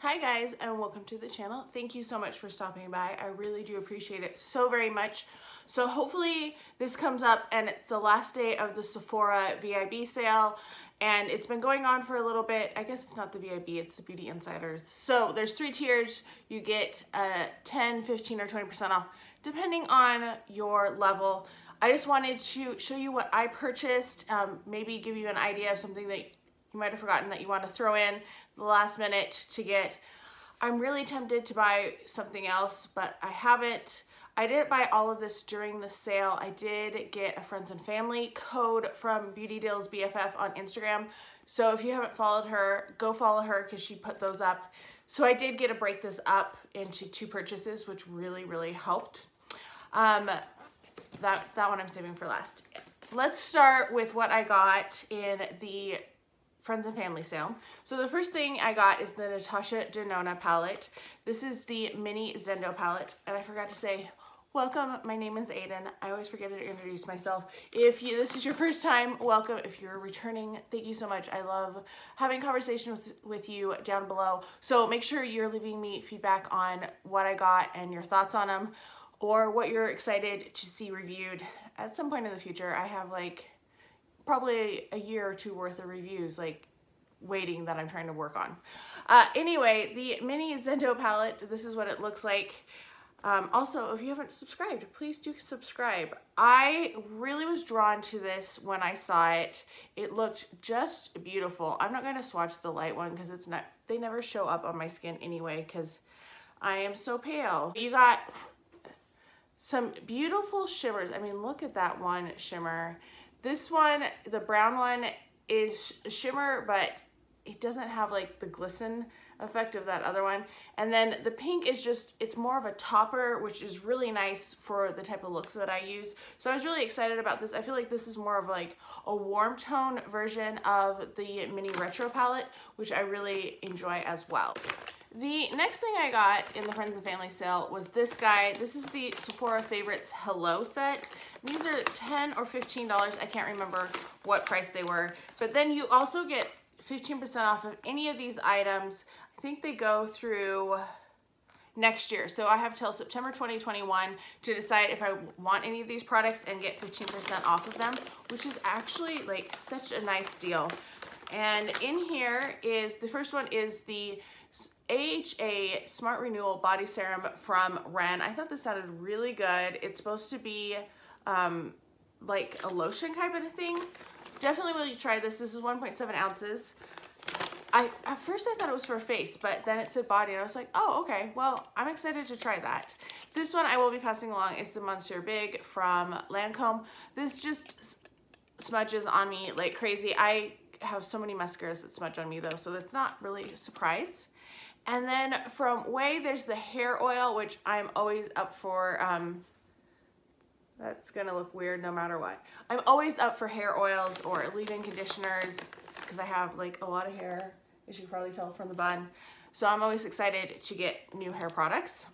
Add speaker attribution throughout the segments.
Speaker 1: Hi guys, and welcome to the channel. Thank you so much for stopping by. I really do appreciate it so very much. So hopefully this comes up and it's the last day of the Sephora VIB sale, and it's been going on for a little bit. I guess it's not the VIB, it's the Beauty Insiders. So there's 3 tiers. You get 10, 15, or 20% off depending on your level. I just wanted to show you what I purchased, maybe give you an idea of something that you might have forgotten that you want to throw in the last minute to get. I'm really tempted to buy something else, but I haven't. I didn't buy all of this during the sale. I did get a friends and family code from Beauty Deals BFF on Instagram. So if you haven't followed her, go follow her because she put those up. So I did get to break this up into 2 purchases, which really helped. That one I'm saving for last. Let's start with what I got in the friends and family sale. So the first thing I got is the Natasha Denona palette. This is the mini Zendo palette, and I forgot to say welcome. My name is Aiden. I always forget to introduce myself. If this is your first time, welcome. If you're returning, thank you so much. I love having conversations with you down below. So make sure you're leaving me feedback on what I got and your thoughts on them, or what you're excited to see reviewed at some point in the future. I have like probably a year or 2 worth of reviews like waiting that I'm trying to work on. Anyway, the mini Zendo palette, this is what it looks like. Also, if you haven't subscribed, please do subscribe. I really was drawn to this when I saw it. It looked just beautiful. I'm not going to swatch the light one because it's not, they never show up on my skin anyway because I am so pale. You got some beautiful shimmers. I mean, look at that one shimmer. This one, the brown one, is a shimmer, but it doesn't have like the glisten effect of that other one. And then the pink is just, it's more of a topper, which is really nice for the type of looks that I use. So I was really excited about this. I feel like this is more of like a warm tone version of the mini retro palette, which I really enjoy as well. The next thing I got in the friends and family sale was this guy. This is the Sephora Favorites Hello set. These are $10 or $15. I can't remember what price they were. But then you also get 15% off of any of these items. I think they go through next year. So I have till September 2021 to decide if I want any of these products and get 15% off of them, which is actually like such a nice deal. And in here is, the first one is the AHA Smart Renewal Body Serum from Ren. I thought this sounded really good. It's supposed to be like a lotion kind of a thing. Definitely will you try this. This is 1.7 ounces. At first I thought it was for face, but then it said body and I was like, oh, okay, well, I'm excited to try that. This one I will be passing along is the Monsieur Big from Lancome. This just smudges on me like crazy. I have so many mascaras that smudge on me though, so that's not really a surprise. And then from Way, there's the hair oil, which I'm always up for. That's gonna look weird no matter what. I'm always up for hair oils or leave-in conditioners because I have like a lot of hair, as you can probably tell from the bun. So I'm always excited to get new hair products.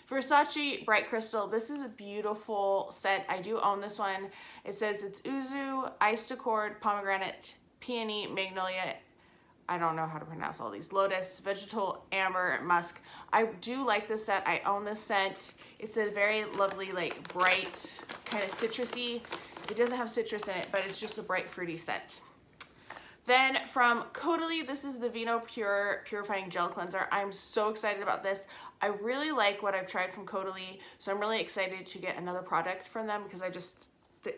Speaker 1: Versace Bright Crystal. This is a beautiful set. I do own this one. It says it's Uzu, Iced Accord, Pomegranate, Peony, Magnolia, I don't know how to pronounce all these, Lotus, Vegetal, Amber, Musk. I do like this set. I own this scent. It's a very lovely, like bright, kind of citrusy. It doesn't have citrus in it, but it's just a bright, fruity scent. Then from Caudalie, this is the Vino Pure Purifying Gel Cleanser. I'm so excited about this. I really like what I've tried from Caudalie, so I'm really excited to get another product from them because I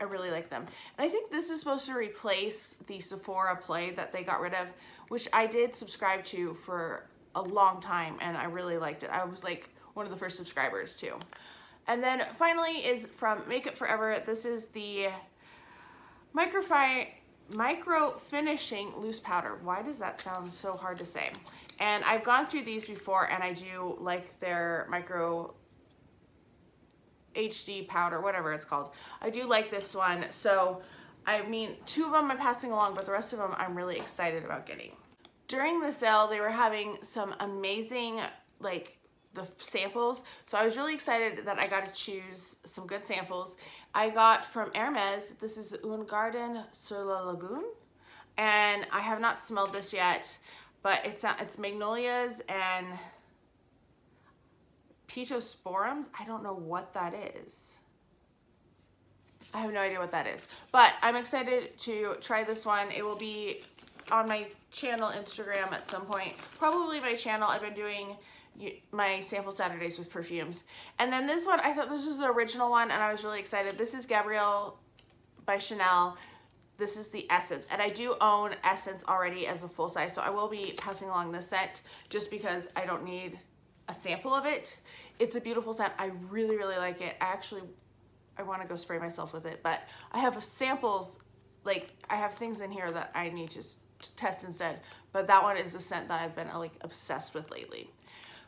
Speaker 1: really like them. And I think this is supposed to replace the Sephora Play that they got rid of, which I did subscribe to for a long time, and I really liked it. I was like one of the first subscribers too. And then finally is from Makeup Forever. This is the Micro Finishing Loose Powder. Why does that sound so hard to say? And I've gone through these before, and I do like their Micro HD powder, whatever it's called. I do like this one. So, I mean, 2 of them I'm passing along, but the rest of them I'm really excited about getting. During the sale, they were having some amazing, like, the samples. So I was really excited that I got to choose some good samples. I got from Hermes, this is Un Garden sur la Lagune, and I have not smelled this yet. but it's magnolias and pittosporums. I don't know what that is. I have no idea what that is, but I'm excited to try this one. It will be on my channel Instagram at some point, probably my channel. I've been doing my sample Saturdays with perfumes. And then this one, I thought this was the original one and I was really excited. This is Gabrielle by Chanel. This is the Essence, and I do own Essence already as a full size, so I will be passing along this scent just because I don't need a sample of it. It's a beautiful scent. I really, really like it. I want to go spray myself with it, but I have samples, like I have things in here that I need to test instead, but that one is a scent that I've been like obsessed with lately.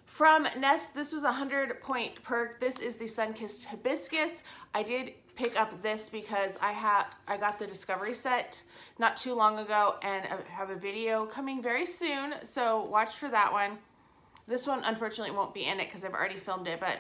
Speaker 1: From Nest, this was a 100-point perk. This is the Sunkissed Hibiscus. I did pick up this because I got the Discovery set not too long ago, and I have a video coming very soon, so watch for that one. This one unfortunately won't be in it because I've already filmed it, but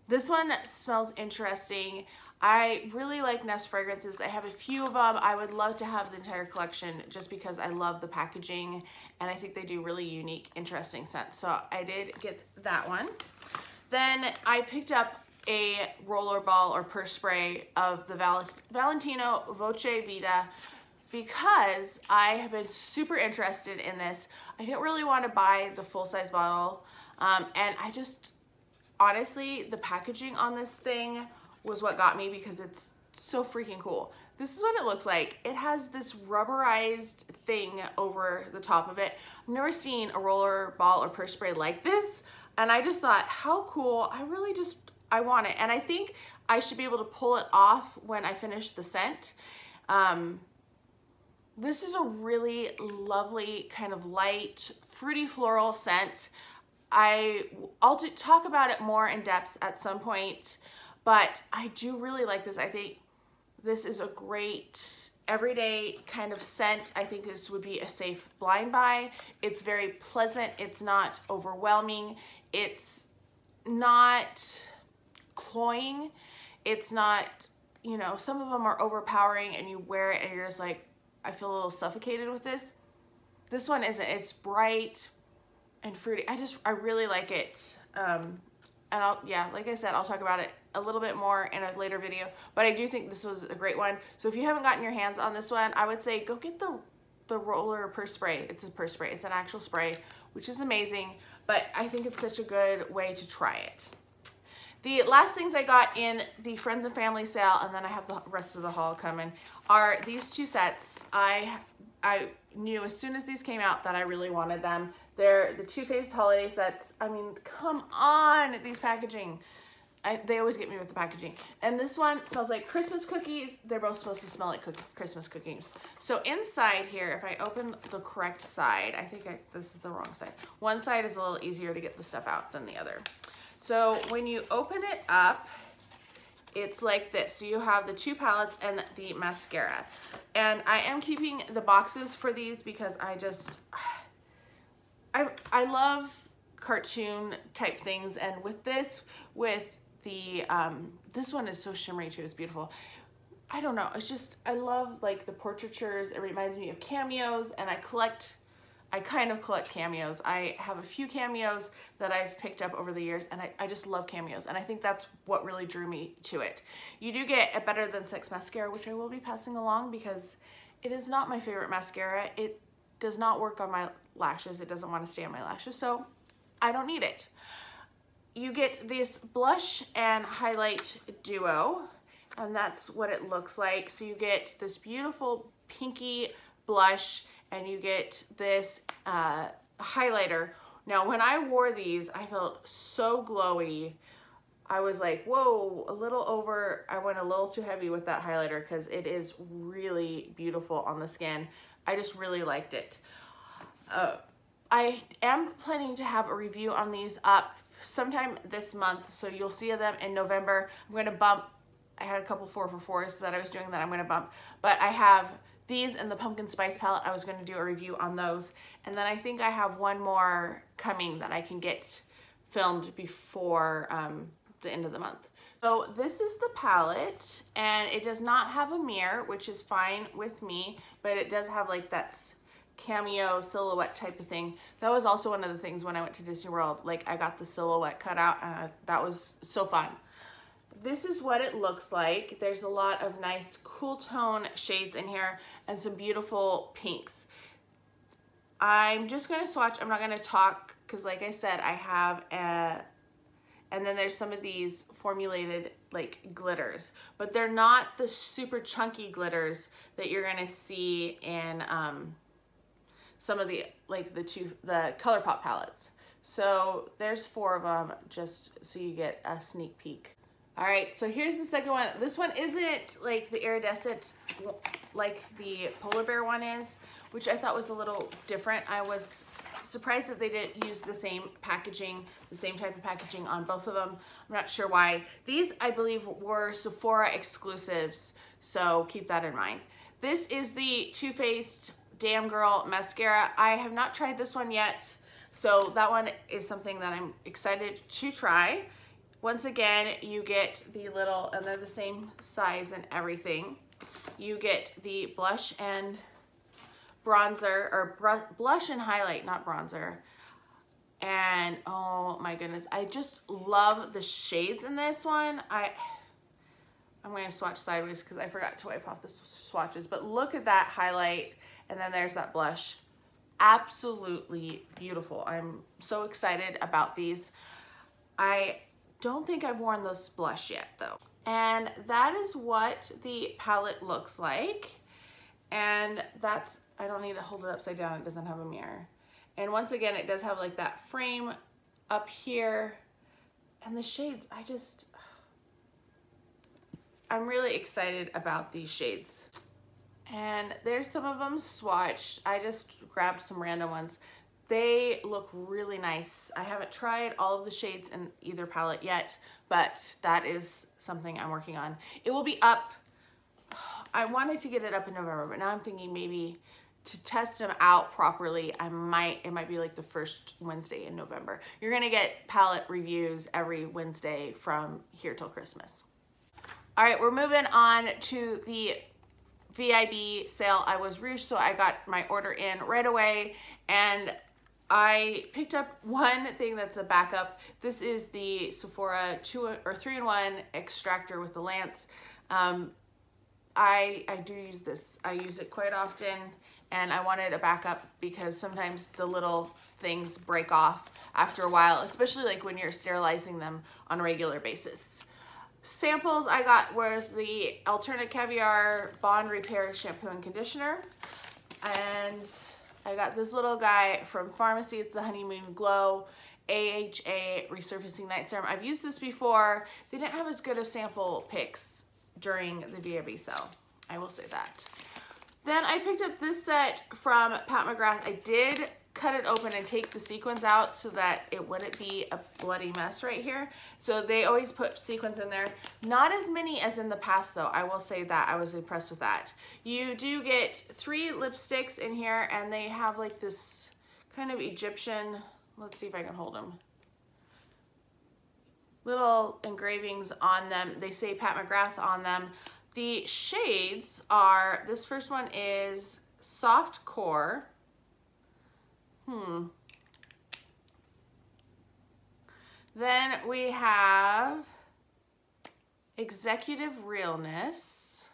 Speaker 1: this one smells interesting. I really like Nest fragrances. I have a few of them. I would love to have the entire collection just because I love the packaging and I think they do really unique, interesting scents. So I did get that one. Then I picked up a roller ball or purse spray of the Valentino Voce Vita because I have been super interested in this. I didn't really want to buy the full-size bottle, and I just, honestly, the packaging on this thing was what got me because it's so freaking cool. This is what it looks like. It has this rubberized thing over the top of it. I've never seen a roller ball or purse spray like this, and I just thought, how cool. I want it, and I think I should be able to pull it off when I finish the scent. This is a really lovely kind of light, fruity floral scent. I'll talk about it more in depth at some point, but I do really like this. I think this is a great everyday kind of scent. I think this would be a safe blind buy. It's very pleasant. It's not overwhelming. It's not cloying. It's not, you know, some of them are overpowering and you wear it and you're just like, I feel a little suffocated with this. This one isn't. It's bright and fruity. I really like it. And like I said, I'll talk about it a little bit more in a later video, but I do think this was a great one. So if you haven't gotten your hands on this one, I would say go get the roller purse spray. It's a purse spray. It's an actual spray, which is amazing, but I think it's such a good way to try it. The last things I got in the Friends and Family sale, and then I have the rest of the haul coming, are these two sets. I knew as soon as these came out that I really wanted them. They're the Too Faced holiday sets. I mean, come on, these packaging. They always get me with the packaging. And this one smells like Christmas cookies. They're both supposed to smell like Christmas cookies. So inside here, if I open the correct side, I think this is the wrong side. One side is a little easier to get the stuff out than the other. So when you open it up, it's like this. So you have the two palettes and the mascara. And I am keeping the boxes for these because I love cartoon type things, and with this, this one is so shimmery too. It's beautiful. I don't know. It's just, I love like the portraitures. It reminds me of cameos, and I kind of collect cameos. I have a few cameos that I've picked up over the years, and I just love cameos, and I think that's what really drew me to it. You do get a Better Than Sex mascara, which I will be passing along because it is not my favorite mascara. It does not work on my lashes. It doesn't want to stay on my lashes, so I don't need it. You get this blush and highlight duo, and that's what it looks like. So you get this beautiful pinky blush, and you get this highlighter. Now, when I wore these, I felt so glowy. I was like, whoa, I went a little too heavy with that highlighter because it is really beautiful on the skin. I just really liked it. I am planning to have a review on these up sometime this month, so you'll see them in November. I'm going to bump, I had a couple 4for4s that I was doing that I'm going to bump, but I have these and the pumpkin spice palette. I was going to do a review on those, and then I think I have one more coming that I can get filmed before the end of the month. So this is the palette, and it does not have a mirror, which is fine with me, but it does have like that cameo silhouette type of thing. That was also one of the things when I went to Disney World. Like, I got the silhouette cut out, and that was so fun. This is what it looks like. There's a lot of nice cool tone shades in here and some beautiful pinks. I'm just going to swatch. I'm not going to talk because, like I said, I have a, and then there's some of these formulated like glitters, but they're not the super chunky glitters that you're going to see in some of the, like the ColourPop palettes. So there's 4 of them, just so you get a sneak peek. All right, so here's the second one. This one isn't like the iridescent like the polar bear one is, which I thought was a little different. I was surprised that they didn't use the same packaging, the same type of packaging on both of them. I'm not sure why. These, I believe, were Sephora exclusives, so keep that in mind. This is the Too Faced Damn Girl Mascara. I have not tried this one yet, so that one is something that I'm excited to try. Once again, you get the little, and they're the same size and everything. You get the blush and bronzer, or blush and highlight, not bronzer. And oh my goodness, I just love the shades in this one. I'm going to swatch sideways because I forgot to wipe off the swatches, but look at that highlight, and then there's that blush. Absolutely beautiful. I'm so excited about these. I don't think I've worn this blush yet though. And that is what the palette looks like. And that's, I don't need to hold it upside down, it doesn't have a mirror. And once again, it does have like that frame up here. And the shades, I'm really excited about these shades. And there's some of them swatched. I just grabbed some random ones. They look really nice. I haven't tried all of the shades in either palette yet, but that is something I'm working on. It will be up. I wanted to get it up in November, but now I'm thinking maybe to test them out properly, it might be like the first Wednesday in November. You're gonna get palette reviews every Wednesday from here till Christmas. All right, we're moving on to the VIB sale. I was Rouge, so I got my order in right away, and I picked up one thing that's a backup. This is the Sephora 3-in-1 extractor with the lance. I do use this. I use it quite often, and I wanted a backup because sometimes the little things break off after a while, especially like when you're sterilizing them on a regular basis. Samples I got was the Alterna Caviar Repair Shampoo and Conditioner, and I got this little guy from Farmacy. It's the Honeymoon Glow AHA Resurfacing Night Serum. I've used this before. They didn't have as good of sample picks during the VIB sale, I will say that. Then I picked up this set from McGRATH. I did cut it open and take the sequins out so that it wouldn't be a bloody mess right here. So they always put sequins in there. Not as many as in the past though, I will say that. I was impressed with that. You do get 3 lipsticks in here, and they have like this kind of Egyptian, let's see if I can hold them, little engravings on them. They say McGRATH on them. The shades are, this first one is Soft Core. Then we have Executive Realness.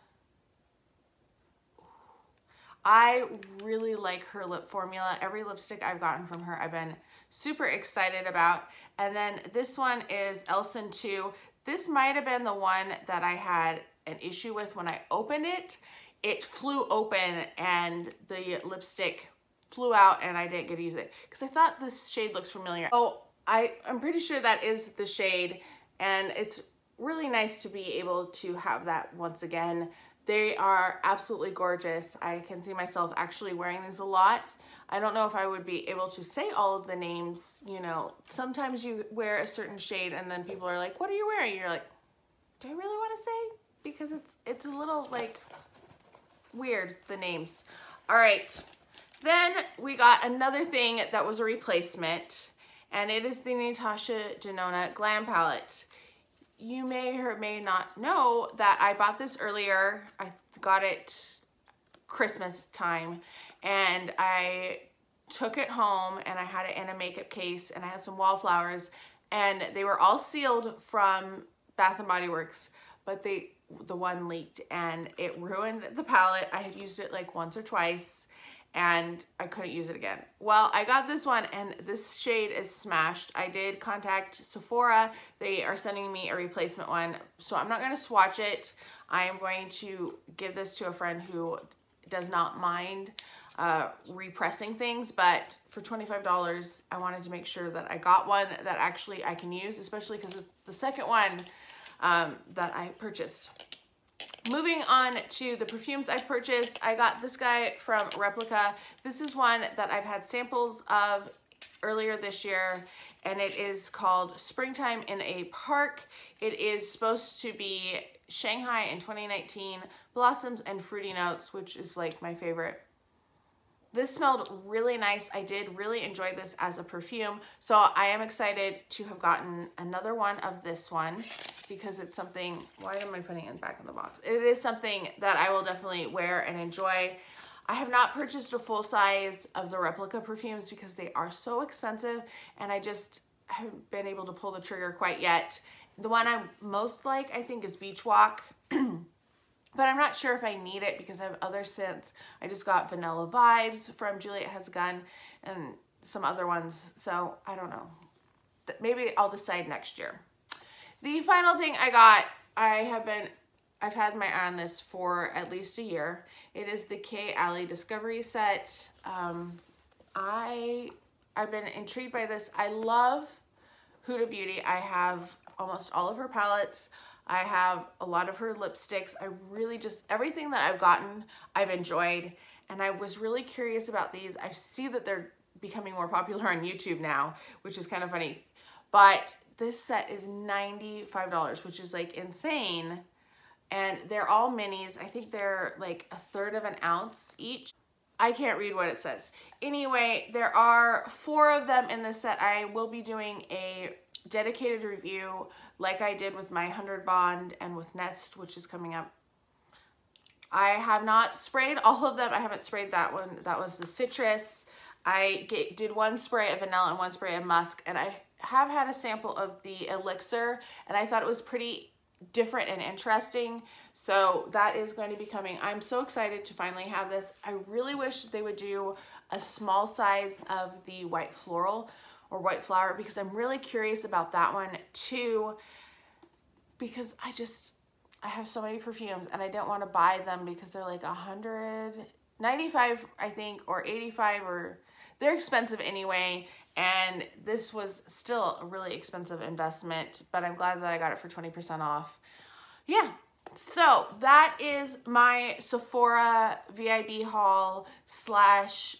Speaker 1: I really like her lip formula. Every lipstick I've gotten from her, I've been super excited about. And then this one is Elson 2. This might have been the one that I had an issue with when I opened it. It flew open and the lipstick flew out and I didn't get to use it because I thought this shade looks familiar. Oh, I'm pretty sure that is the shade, and it's really nice to be able to have that once again. They are absolutely gorgeous. I can see myself actually wearing these a lot. I don't know if I would be able to say all of the names. You know, sometimes you wear a certain shade and then people are like, what are you wearing? You're like, do I really want to say? Because it's a little like weird, the names. All right. Then we got another thing that was a replacement, and it is the Natasha Denona Glam palette. You may or may not know that I bought this earlier. I got it Christmas time, and I took it home and I had it in a makeup case, and I had some wallflowers, and they were all sealed from Bath & Body Works, but the one leaked and it ruined the palette. I had used it like once or twice and I couldn't use it again. Well, I got this one and this shade is smashed. I did contact Sephora. They are sending me a replacement one, so I'm not going to swatch it. I am going to give this to a friend who does not mind repressing things, but for $25 I wanted to make sure that I got one that actually I can use, especially because it's the second one that I purchased. Moving on to the perfumes I purchased, I got this guy from Replica. This is one that I've had samples of earlier this year, and it is called Springtime in a Park. It is supposed to be Shanghai in 2019, blossoms and fruity notes, which is like my favorite. This smelled really nice. I did really enjoy this as a perfume, so I am excited to have gotten another one of this one because it's something, why am I putting it back in the box? It is something that I will definitely wear and enjoy. I have not purchased a full size of the Replica perfumes because they are so expensive and I just haven't been able to pull the trigger quite yet. The one I most like, I think, is Beach Walk. But I'm not sure if I need it because I have other scents. I just got Vanilla Vibes from Juliet Has a Gun and some other ones. So I don't know. Maybe I'll decide next year. The final thing I got, I've had my eye on this for at least a year. It is the Kayali Discovery Set. I've been intrigued by this. I love Huda Beauty. I have almost all of her palettes. I have a lot of her lipsticks. I really just, everything that I've gotten, I've enjoyed. And I was really curious about these. I see that they're becoming more popular on YouTube now, which is kind of funny. But this set is $95, which is like insane. And they're all minis. I think they're like 1/3 of an ounce each. I can't read what it says. Anyway, there are 4 of them in this set. I will be doing a dedicated review like I did with my 100 Bond and with Nest, which is coming up. I have not sprayed all of them. I haven't sprayed that one. That was the citrus. I did 1 spray of vanilla and 1 spray of musk, and I have had a sample of the elixir, and I thought it was pretty different and interesting. So that is going to be coming. I'm so excited to finally have this. I really wish they would do a small size of the white floral or white flower because I'm really curious about that one too, because I have so many perfumes and I don't want to buy them because they're like $195, I think, or $85, or they're expensive anyway. And this was still a really expensive investment, but I'm glad that I got it for 20% off. Yeah, so that is my Sephora VIB haul slash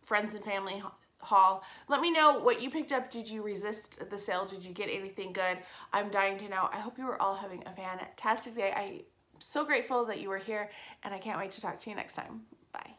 Speaker 1: friends and family haul. Let me know what you picked up. Did you resist the sale? Did you get anything good? I'm dying to know. I hope you are all having a fantastic day. I'm so grateful that you were here, and I can't wait to talk to you next time. Bye.